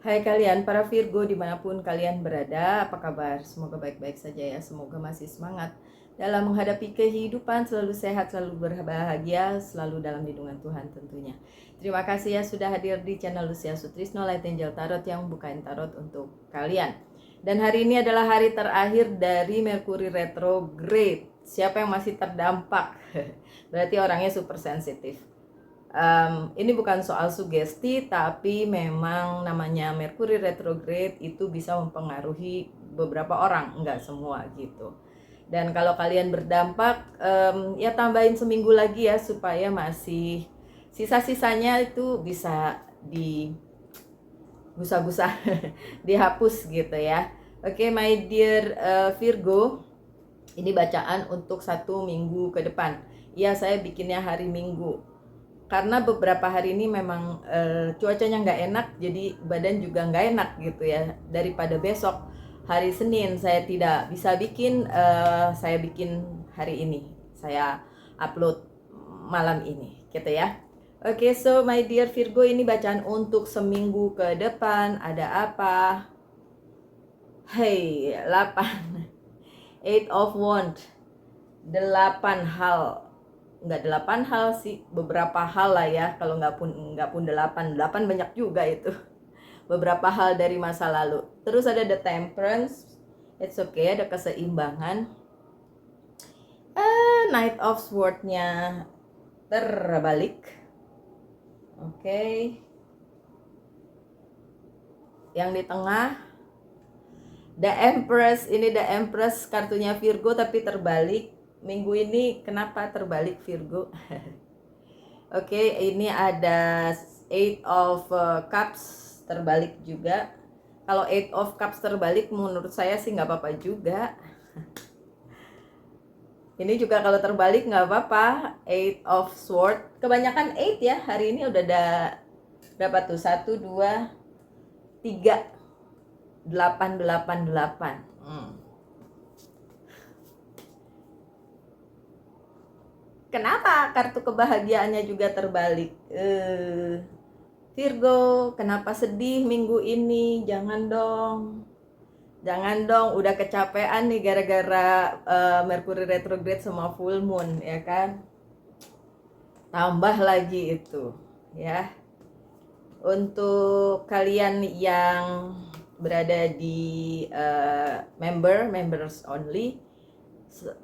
Hai kalian para Virgo dimanapun kalian berada, apa kabar? Semoga baik-baik saja ya, semoga masih semangat dalam menghadapi kehidupan, selalu sehat, selalu berbahagia, selalu dalam lindungan Tuhan tentunya. Terima kasih ya sudah hadir di channel Lucia Sutrisno Light Angel Tarot yang bukain tarot untuk kalian. Dan hari ini adalah hari terakhir dari Merkuri retrograde. Siapa yang masih terdampak? Berarti orangnya super sensitif. Ini bukan soal sugesti, tapi memang namanya Merkuri retrograde itu bisa mempengaruhi beberapa orang, enggak semua gitu. Dan kalau kalian berdampak, ya tambahin seminggu lagi ya supaya masih sisa-sisanya itu bisa di busa-busa dihapus gitu ya. Oke, my dear Virgo, ini bacaan untuk 1 minggu ke depan. Ya, saya bikinnya hari Minggu karena beberapa hari ini memang cuacanya nggak enak, jadi badan juga nggak enak gitu ya. Daripada besok hari Senin saya tidak bisa bikin, saya bikin hari ini, saya upload malam ini gitu ya. Oke, so my dear Virgo, ini bacaan untuk seminggu ke depan. Ada apa? Hey, 8 8 of Wands, 8 hal. Nggak 8 hal sih, beberapa hal lah ya. Kalau nggak pun 8 banyak juga itu. Beberapa hal dari masa lalu. Terus ada the Temperance, it's okay, ada keseimbangan. Knight of Sword-nya terbalik. Oke. Yang di tengah the Empress, ini the Empress kartunya Virgo tapi terbalik. Minggu ini kenapa terbalik Virgo? Oke, ini ada 8 of Cups terbalik juga. Kalau 8 of Cups terbalik menurut saya sih nggak apa-apa juga. Ini juga kalau terbalik nggak apa-apa. 8 of Sword, kebanyakan 8 ya. Hari ini udah ada berapa tuh? 1, 2, 3, 8, 8, 8. Kenapa kartu kebahagiaannya juga terbalik? Virgo, kenapa sedih minggu ini? Jangan dong. Jangan dong, udah kecapean nih gara-gara Merkuri retrograde sama full moon, ya kan? Tambah lagi itu, ya. Untuk kalian yang berada di members only,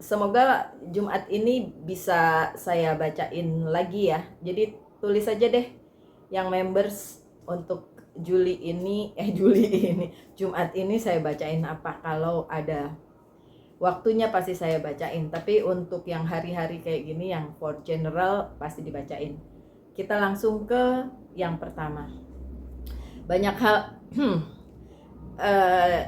semoga Jumat ini bisa saya bacain lagi ya. Jadi tulis aja deh yang members untuk Juli ini Jumat ini saya bacain apa. Kalau ada waktunya pasti saya bacain, tapi untuk yang hari-hari kayak gini, yang for general pasti dibacain. Kita langsung ke yang pertama. Banyak hal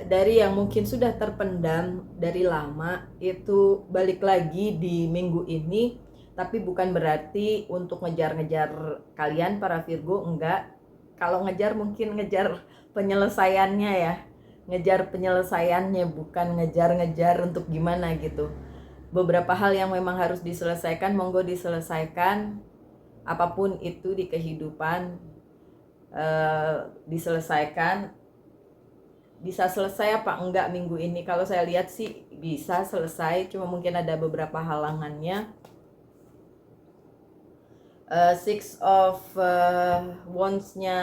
dari yang mungkin sudah terpendam dari lama itu balik lagi di minggu ini, tapi bukan berarti untuk ngejar-ngejar kalian para Virgo, enggak. Kalau ngejar mungkin ngejar penyelesaiannya ya, ngejar penyelesaiannya, bukan ngejar-ngejar untuk gimana gitu. Beberapa hal yang memang harus diselesaikan, monggo diselesaikan. Apapun itu di kehidupan diselesaikan. Bisa selesai apa enggak minggu ini? Kalau saya lihat sih bisa selesai, cuma mungkin ada beberapa halangannya. Six of Wands-nya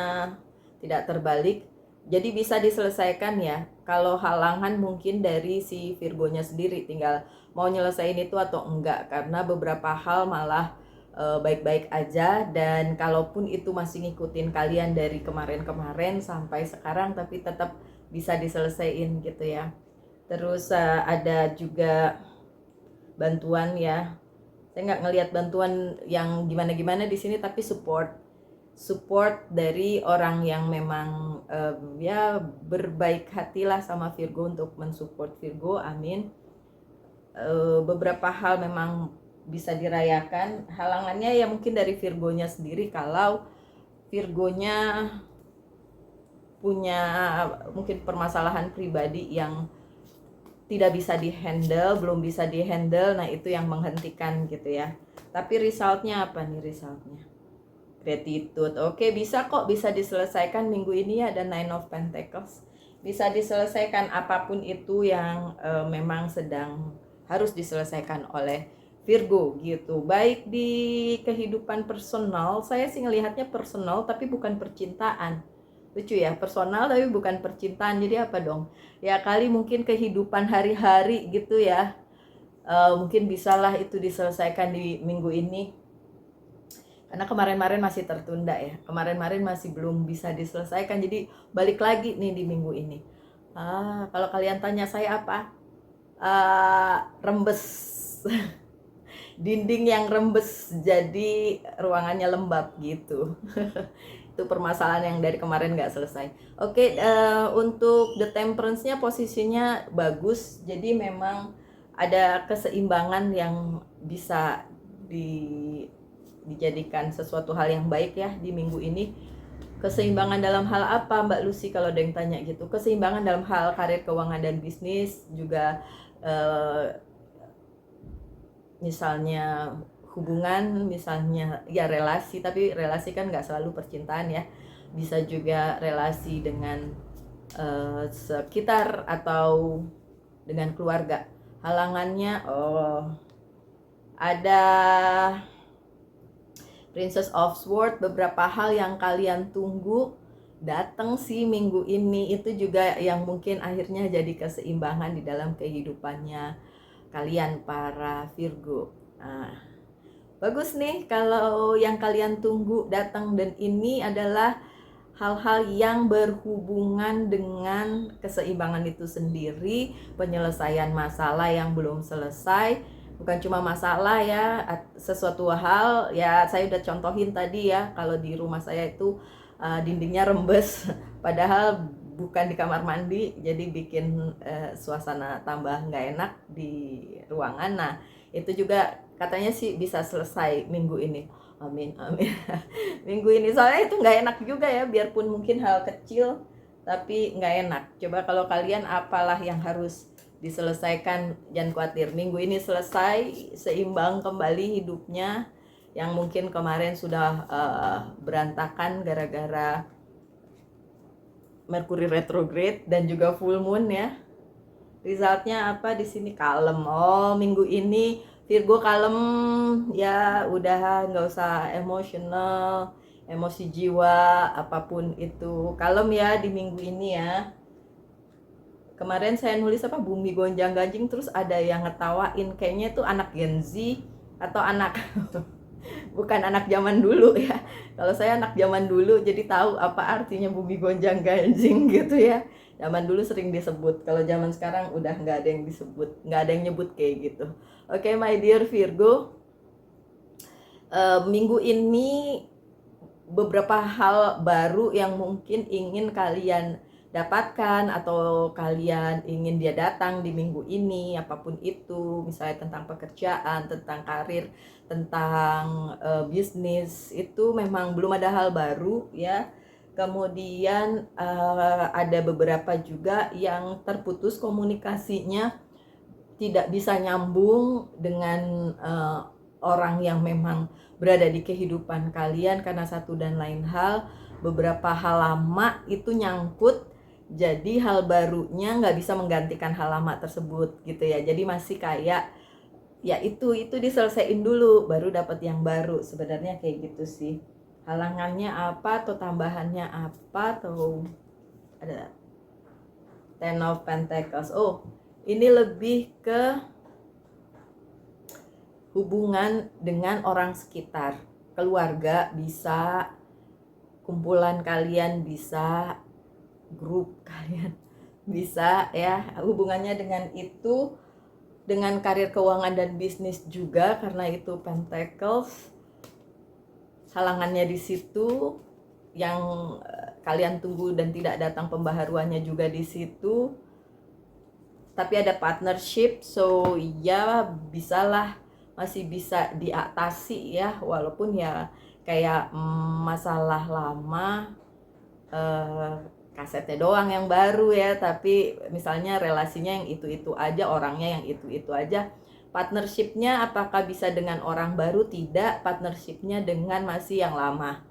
tidak terbalik, jadi bisa diselesaikan ya. Kalau halangan mungkin dari si Virgonya sendiri, tinggal mau nyelesain itu atau enggak, karena beberapa hal malah baik-baik aja. Dan kalaupun itu masih ngikutin kalian dari kemarin-kemarin sampai sekarang, tapi tetap bisa diselesaikan gitu ya. Terus ada juga bantuan ya. Saya nggak ngelihat bantuan yang gimana-gimana di sini, tapi support dari orang yang memang ya berbaik hatilah sama Virgo untuk mensupport Virgo. Amin. Beberapa hal memang bisa dirayakan. Halangannya ya mungkin dari Virgonya sendiri, kalau Virgonya punya mungkin permasalahan pribadi yang tidak bisa dihandle, belum bisa dihandle, nah itu yang menghentikan gitu ya. Tapi resultnya apa nih resultnya? Gratitude. Oke, bisa kok, bisa diselesaikan minggu ini ya, ada Nine of Pentacles. Bisa diselesaikan apapun itu yang memang sedang harus diselesaikan oleh Virgo gitu. Baik di kehidupan personal, saya sih ngelihatnya personal tapi bukan percintaan. Lucu ya, personal tapi bukan percintaan. Jadi apa dong? Ya kali mungkin kehidupan hari-hari gitu ya. Mungkin bisalah itu diselesaikan di minggu ini. Karena kemarin-kemarin masih tertunda ya, kemarin-kemarin masih belum bisa diselesaikan, jadi balik lagi nih di minggu ini. Kalau kalian tanya saya apa? Rembes. Dinding yang rembes jadi ruangannya lembab gitu. Itu permasalahan yang dari kemarin nggak selesai. Oke, untuk the temperance-nya posisinya bagus, jadi memang ada keseimbangan yang bisa dijadikan sesuatu hal yang baik ya di minggu ini. Keseimbangan dalam hal apa Mbak Lucy, kalau ada yang tanya gitu? Keseimbangan dalam hal karir, keuangan, dan bisnis, juga misalnya hubungan, misalnya ya relasi, tapi relasi kan nggak selalu percintaan ya, bisa juga relasi dengan sekitar atau dengan keluarga. Halangannya ada Princess of Swords, beberapa hal yang kalian tunggu datang sih minggu ini, itu juga yang mungkin akhirnya jadi keseimbangan di dalam kehidupannya kalian para Virgo. Nah, bagus nih kalau yang kalian tunggu datang, dan ini adalah hal-hal yang berhubungan dengan keseimbangan itu sendiri, penyelesaian masalah yang belum selesai. Bukan cuma masalah ya, sesuatu hal ya, saya udah contohin tadi ya, kalau di rumah saya itu dindingnya rembes padahal bukan di kamar mandi, jadi bikin suasana tambah nggak enak di ruangan. Nah itu juga katanya sih bisa selesai minggu ini, amin amin. Minggu ini soalnya itu nggak enak juga ya, biarpun mungkin hal kecil tapi nggak enak. Coba kalau kalian apalah yang harus diselesaikan, jangan khawatir, minggu ini selesai, seimbang kembali hidupnya yang mungkin kemarin sudah berantakan gara-gara Mercury retrograde dan juga full moon ya. Resultnya apa di sini? Kalem. Oh, minggu ini Virgo kalem ya, udah nggak usah emosional, emosi jiwa apapun itu, kalem ya di minggu ini ya. Kemarin saya nulis apa, bumi gonjang ganjing, terus ada yang ngetawain, kayaknya itu anak Gen Z atau anak bukan anak zaman dulu ya. Kalau saya anak zaman dulu, jadi tahu apa artinya bumi gonjang ganjing gitu ya. Zaman dulu sering disebut, kalau zaman sekarang udah nggak ada yang disebut, nggak ada yang nyebut kayak gitu. Oke, my dear Virgo, minggu ini beberapa hal baru yang mungkin ingin kalian dapatkan atau kalian ingin dia datang di minggu ini, apapun itu, misalnya tentang pekerjaan, tentang karir, tentang bisnis, itu memang belum ada hal baru ya. Kemudian ada beberapa juga yang terputus komunikasinya, tidak bisa nyambung dengan orang yang memang berada di kehidupan kalian karena satu dan lain hal. Beberapa hal lama itu nyangkut, jadi hal barunya nggak bisa menggantikan hal lama tersebut gitu ya. Jadi masih kayak ya itu diselesaikan dulu baru dapat yang baru, sebenarnya kayak gitu sih. Halangannya apa atau tambahannya apa, atau ada Ten of Pentacles. Oh, ini lebih ke hubungan dengan orang sekitar, keluarga bisa, kumpulan kalian bisa, grup kalian bisa ya, hubungannya dengan itu, dengan karir, keuangan, dan bisnis juga, karena itu Pentacles. Halangannya di situ yang kalian tunggu dan tidak datang pembaharuannya juga di situ. Tapi ada partnership, so ya bisalah, masih bisa diatasi ya, walaupun ya kayak masalah lama, kasetnya doang yang baru ya, tapi misalnya relasinya yang itu-itu aja, orangnya yang itu-itu aja. Partnershipnya apakah bisa dengan orang baru? Tidak, partnershipnya dengan masih yang lama.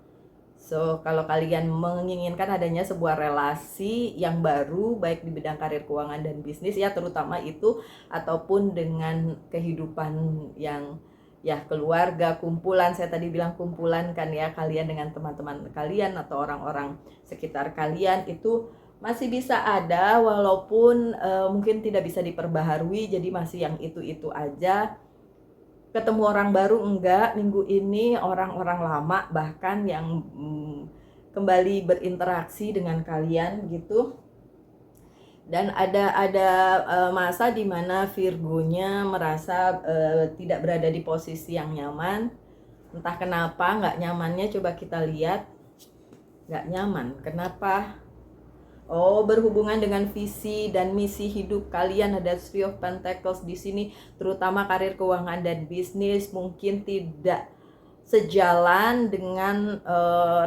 So, kalau kalian menginginkan adanya sebuah relasi yang baru, baik di bidang karir, keuangan, dan bisnis ya, terutama itu, ataupun dengan kehidupan yang ya keluarga, kumpulan, saya tadi bilang kumpulan kan ya, kalian dengan teman-teman kalian atau orang-orang sekitar kalian itu masih bisa ada, walaupun mungkin tidak bisa diperbaharui, jadi masih yang itu-itu aja. Ketemu orang baru enggak, minggu ini orang-orang lama bahkan yang kembali berinteraksi dengan kalian gitu. Dan ada masa di mana Virgonya merasa tidak berada di posisi yang nyaman. Entah kenapa nggak nyamannya, coba kita lihat. Nggak nyaman, kenapa? Oh, berhubungan dengan visi dan misi hidup kalian, ada Three of Pentacles di sini, terutama karir, keuangan, dan bisnis mungkin tidak sejalan dengan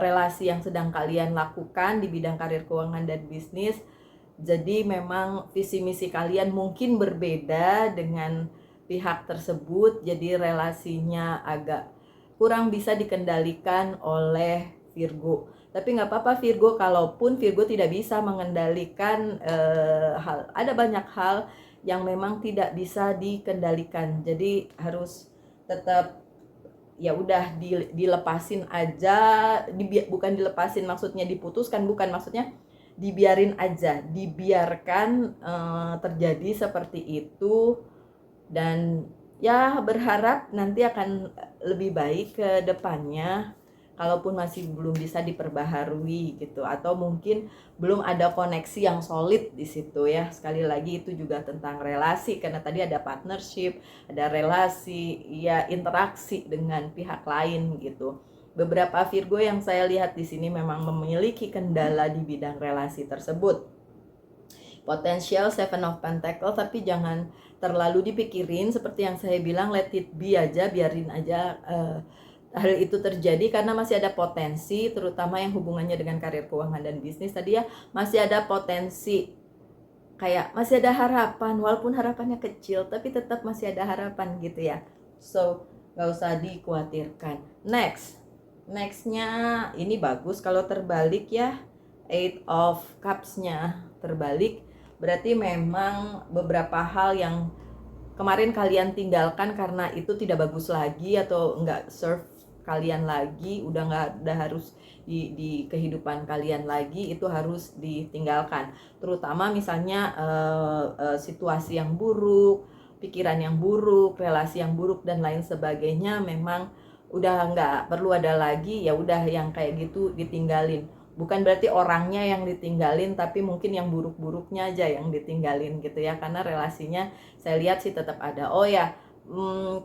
relasi yang sedang kalian lakukan di bidang karir, keuangan, dan bisnis. Jadi memang visi misi kalian mungkin berbeda dengan pihak tersebut, jadi relasinya agak kurang bisa dikendalikan oleh Virgo. Tapi nggak apa-apa Virgo, kalaupun Virgo tidak bisa mengendalikan ada banyak hal yang memang tidak bisa dikendalikan. Jadi harus tetap ya udah dilepasin aja, bukan dilepasin maksudnya diputuskan, bukan, maksudnya dibiarin aja, dibiarkan terjadi seperti itu, dan ya berharap nanti akan lebih baik ke depannya. Kalaupun masih belum bisa diperbaharui gitu, atau mungkin belum ada koneksi yang solid di situ ya. Sekali lagi itu juga tentang relasi, karena tadi ada partnership, ada relasi, ya interaksi dengan pihak lain gitu. Beberapa Virgo yang saya lihat di sini memang memiliki kendala di bidang relasi tersebut. Potensial Seven of Pentacles, tapi jangan terlalu dipikirin, seperti yang saya bilang, let it be aja, biarin aja hal itu terjadi, karena masih ada potensi, terutama yang hubungannya dengan karir, keuangan, dan bisnis tadi ya, masih ada potensi, kayak masih ada harapan, walaupun harapannya kecil tapi tetap masih ada harapan gitu ya. So gak usah dikhawatirkan. Nextnya ini bagus kalau terbalik ya, Eight of Cups-nya terbalik, berarti memang beberapa hal yang kemarin kalian tinggalkan karena itu tidak bagus lagi atau nggak serve kalian lagi, udah nggak harus di kehidupan kalian lagi, itu harus ditinggalkan. Terutama misalnya situasi yang buruk, pikiran yang buruk, relasi yang buruk, dan lain sebagainya, memang udah nggak perlu ada lagi, ya udah yang kayak gitu ditinggalin. Bukan berarti orangnya yang ditinggalin, tapi mungkin yang buruk-buruknya aja yang ditinggalin gitu ya, karena relasinya saya lihat sih tetap ada. Oh ya,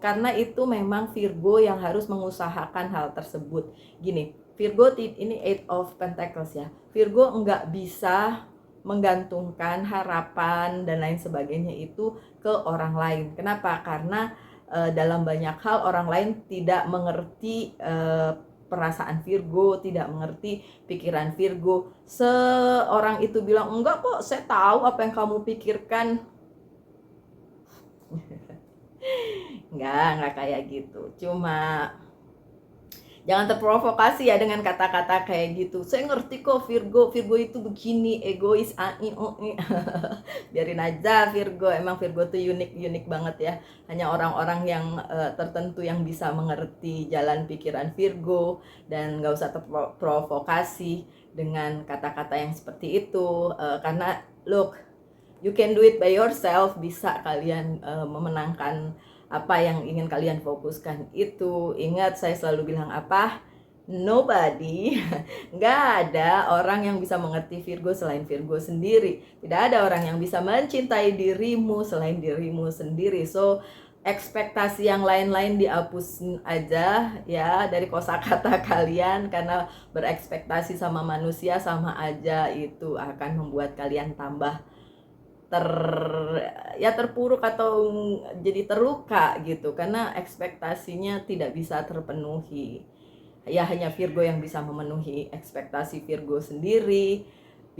karena itu memang Virgo yang harus mengusahakan hal tersebut. Gini, Virgo ini Eight of Pentacles ya, Virgo nggak bisa menggantungkan harapan dan lain sebagainya itu ke orang lain. Kenapa? Karena dalam banyak hal orang lain tidak mengerti perasaan Virgo, tidak mengerti pikiran Virgo. Seorang itu bilang, enggak kok, saya tahu apa yang kamu pikirkan. Enggak kayak gitu. Cuma jangan terprovokasi ya dengan kata-kata kayak gitu. Saya ngerti kok Virgo itu begini, egois, biarin aja Virgo. Emang Virgo tuh unik banget ya. Hanya orang-orang yang tertentu yang bisa mengerti jalan pikiran Virgo, dan gak usah terprovokasi dengan kata-kata yang seperti itu. Karena look, you can do it by yourself. Bisa kalian memenangkan apa yang ingin kalian fokuskan itu. Ingat, saya selalu bilang apa? Nobody, nggak ada orang yang bisa mengerti Virgo selain Virgo sendiri. Tidak ada orang yang bisa mencintai dirimu selain dirimu sendiri. So ekspektasi yang lain-lain dihapusin aja ya dari kosakata kalian, karena berekspektasi sama manusia sama aja itu akan membuat kalian tambah terpuruk atau jadi terluka gitu, karena ekspektasinya tidak bisa terpenuhi. Ya hanya Virgo yang bisa memenuhi ekspektasi Virgo sendiri.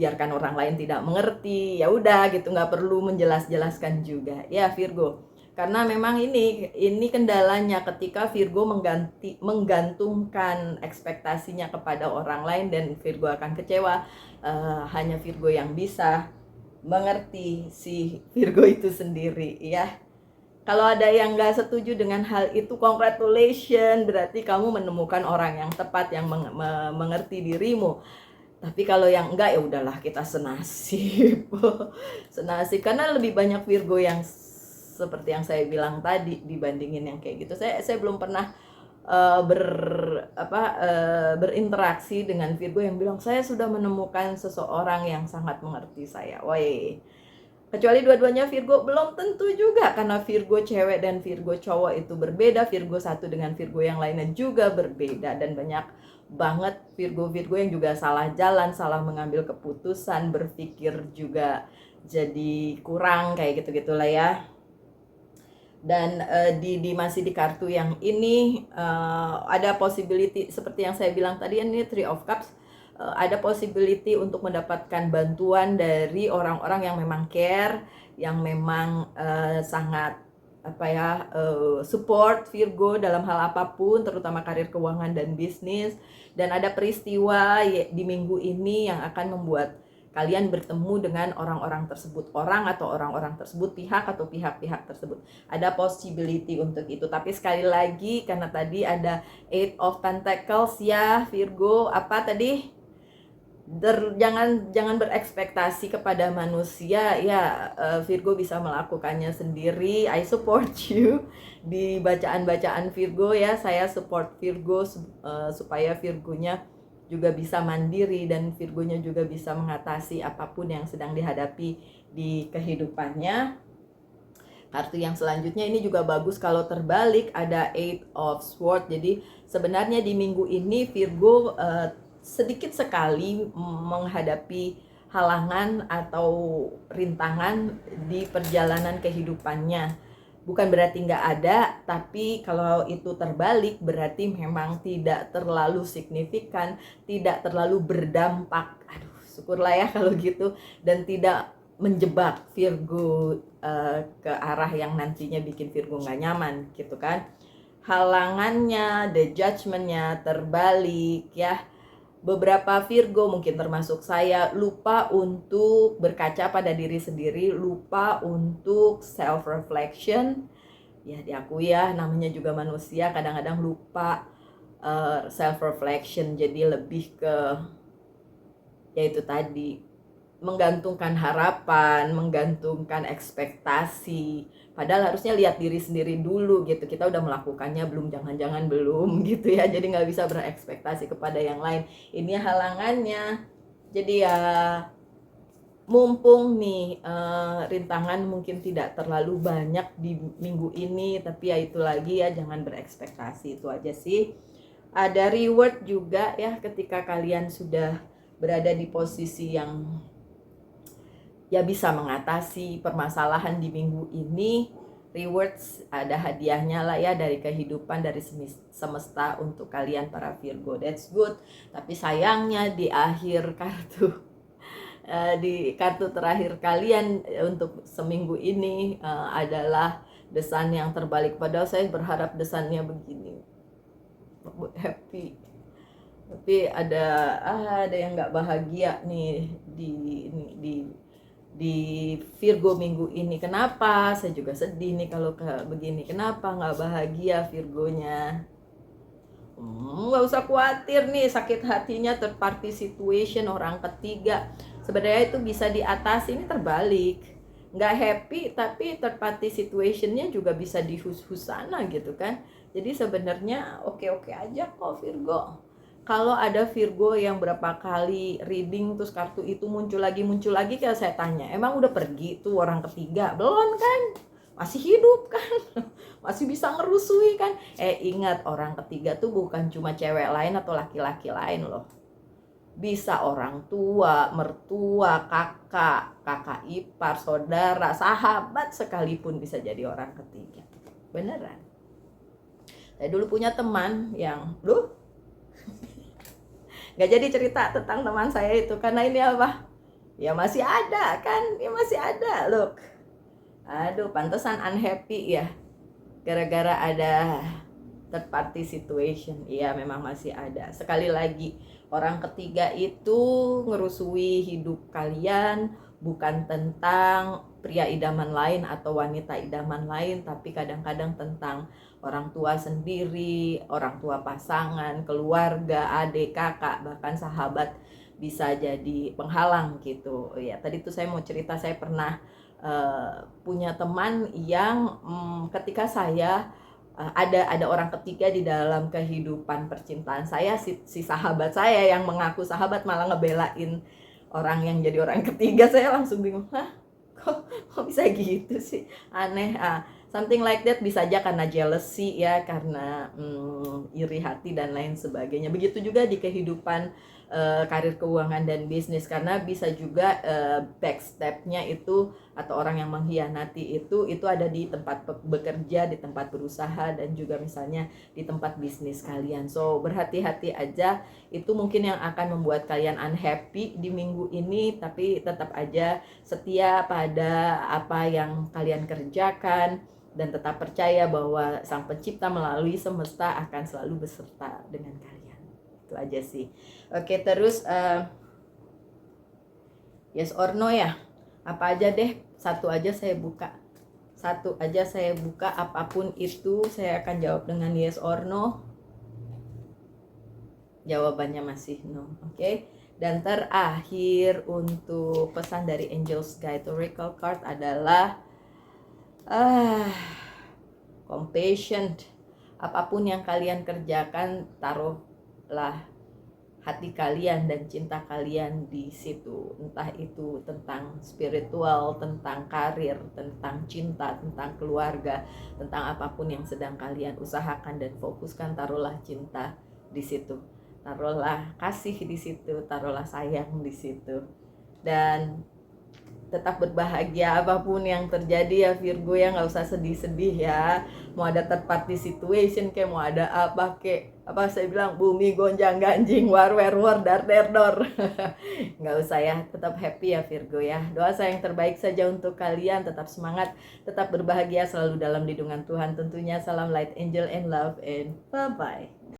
Biarkan orang lain tidak mengerti, ya udah gitu, nggak perlu menjelaskan juga ya Virgo. Karena memang ini kendalanya ketika Virgo menggantungkan ekspektasinya kepada orang lain dan Virgo akan kecewa. Hanya Virgo yang bisa mengerti si Virgo itu sendiri ya. Kalau ada yang nggak setuju dengan hal itu, congratulations, berarti kamu menemukan orang yang tepat yang mengerti dirimu. Tapi kalau yang enggak, ya udahlah, kita senasib. Senasib, karena lebih banyak Virgo yang seperti yang saya bilang tadi dibandingin yang kayak gitu. Saya belum pernah berinteraksi dengan Virgo yang bilang saya sudah menemukan seseorang yang sangat mengerti saya. Woi, kecuali dua-duanya Virgo, belum tentu juga, karena Virgo cewek dan Virgo cowok itu berbeda. Virgo satu dengan Virgo yang lainnya juga berbeda, dan banyak banget Virgo yang juga salah jalan, salah mengambil keputusan, berpikir juga jadi kurang kayak gitu-gitulah ya. Dan masih di kartu yang ini ada possibility seperti yang saya bilang tadi, ini Three of Cups. Ada possibility untuk mendapatkan bantuan dari orang-orang yang memang care, yang memang sangat support Virgo dalam hal apapun, terutama karir, keuangan, dan bisnis. Dan ada peristiwa di minggu ini yang akan membuat kalian bertemu dengan orang-orang tersebut, orang-orang tersebut, pihak-pihak tersebut. Ada possibility untuk itu. Tapi sekali lagi, karena tadi ada Eight of Pentacles ya Virgo, apa tadi? Jangan berekspektasi kepada manusia ya. Virgo bisa melakukannya sendiri. I support you di bacaan-bacaan Virgo ya. Saya support Virgo supaya Virgonya juga bisa mandiri dan Virgonya juga bisa mengatasi apapun yang sedang dihadapi di kehidupannya. Kartu yang selanjutnya ini juga bagus kalau terbalik, ada Eight of Swords. Jadi sebenarnya di minggu ini Virgo sedikit sekali menghadapi halangan atau rintangan di perjalanan kehidupannya. Bukan berarti nggak ada, tapi kalau itu terbalik berarti memang tidak terlalu signifikan, tidak terlalu berdampak. Aduh, syukurlah ya kalau gitu, dan tidak menjebak Virgo ke arah yang nantinya bikin Virgo nggak nyaman gitu kan. Halangannya, the judgment-nya terbalik ya. Beberapa Virgo, mungkin termasuk saya, lupa untuk berkaca pada diri sendiri, lupa untuk self reflection. Ya diakui ya, namanya juga manusia, kadang-kadang lupa self reflection. Jadi lebih ke yaitu tadi, menggantungkan harapan, menggantungkan ekspektasi. Padahal harusnya lihat diri sendiri dulu gitu. Kita udah melakukannya belum, jangan-jangan belum gitu ya. Jadi nggak bisa berekspektasi kepada yang lain. Ini halangannya. Jadi ya mumpung nih rintangan mungkin tidak terlalu banyak di minggu ini. Tapi ya itu lagi ya, jangan berekspektasi, itu aja sih. Ada reward juga ya ketika kalian sudah berada di posisi yang ya bisa mengatasi permasalahan di minggu ini. Rewards, ada hadiahnya lah ya dari kehidupan, dari semesta untuk kalian para Virgo. That's good. Tapi sayangnya di akhir kartu di kartu terakhir kalian untuk seminggu ini adalah desan yang terbalik. Padahal saya berharap desannya begini, happy, tapi ada yang nggak bahagia nih di Virgo minggu ini. Kenapa? Saya juga sedih nih kalau begini. Kenapa nggak bahagia Virgonya? Nggak usah khawatir nih, sakit hatinya, third party situation, orang ketiga, sebenarnya itu bisa diatasi. Ini terbalik, nggak happy tapi third party situationnya juga bisa dihus-hus sana gitu kan. Jadi sebenarnya oke-oke aja kok Virgo. Kalau ada Virgo yang berapa kali reading terus kartu itu muncul lagi, kalau saya tanya, emang udah pergi tuh orang ketiga? Belum kan? Masih hidup kan? Masih bisa ngerusui kan? Ingat, orang ketiga tuh bukan cuma cewek lain atau laki-laki lain loh. Bisa orang tua, mertua, kakak ipar, saudara, sahabat sekalipun bisa jadi orang ketiga. Beneran. Saya dulu punya teman yang nggak jadi cerita tentang teman saya itu karena ini apa ya, masih ada kan, masih ada loh. Aduh, pantesan unhappy ya. Gara-gara ada third party situation. Iya, memang masih ada. Sekali lagi, orang ketiga itu ngerusui hidup kalian, bukan tentang pria idaman lain atau wanita idaman lain, tapi kadang-kadang tentang orang tua sendiri, orang tua pasangan, keluarga, adik, kakak, bahkan sahabat bisa jadi penghalang gitu. Ya, tadi tuh saya mau cerita, saya pernah punya teman yang ketika saya ada orang ketiga di dalam kehidupan percintaan saya, si sahabat saya yang mengaku sahabat malah ngebelain orang yang jadi orang ketiga. Saya langsung bingung, hah, kok bisa gitu sih, aneh. Something like that, bisa aja karena jealousy ya, karena iri hati dan lain sebagainya. Begitu juga di kehidupan karir keuangan dan bisnis, karena bisa juga backstepnya itu atau orang yang mengkhianati itu ada di tempat bekerja, di tempat berusaha, dan juga misalnya di tempat bisnis kalian. So berhati-hati aja, itu mungkin yang akan membuat kalian unhappy di minggu ini, tapi tetap aja setia pada apa yang kalian kerjakan dan tetap percaya bahwa Sang Pencipta melalui semesta akan selalu beserta dengan kalian. Itu aja sih. Oke, terus yes or no ya. Apa aja deh, satu aja saya buka. Apapun itu saya akan jawab dengan yes or no. Jawabannya masih no. Oke. Dan terakhir untuk pesan dari Angel's Guide Oracle Card adalah compassion. Apapun yang kalian kerjakan, taruhlah hati kalian dan cinta kalian di situ. Entah itu tentang spiritual, tentang karir, tentang cinta, tentang keluarga, tentang apapun yang sedang kalian usahakan dan fokuskan, taruhlah cinta di situ. Taruhlah kasih di situ, taruhlah sayang di situ. Dan tetap berbahagia apapun yang terjadi ya Virgo ya, nggak usah sedih-sedih ya. Mau ada third party situation kayak mau ada apa kayak apa saya bilang, bumi gonjang ganjing, war dar der dor. Nggak usah ya, tetap happy ya Virgo ya. Doa saya yang terbaik saja untuk kalian, tetap semangat, tetap berbahagia, selalu dalam lindungan Tuhan tentunya. Salam light, angel and love, and bye bye.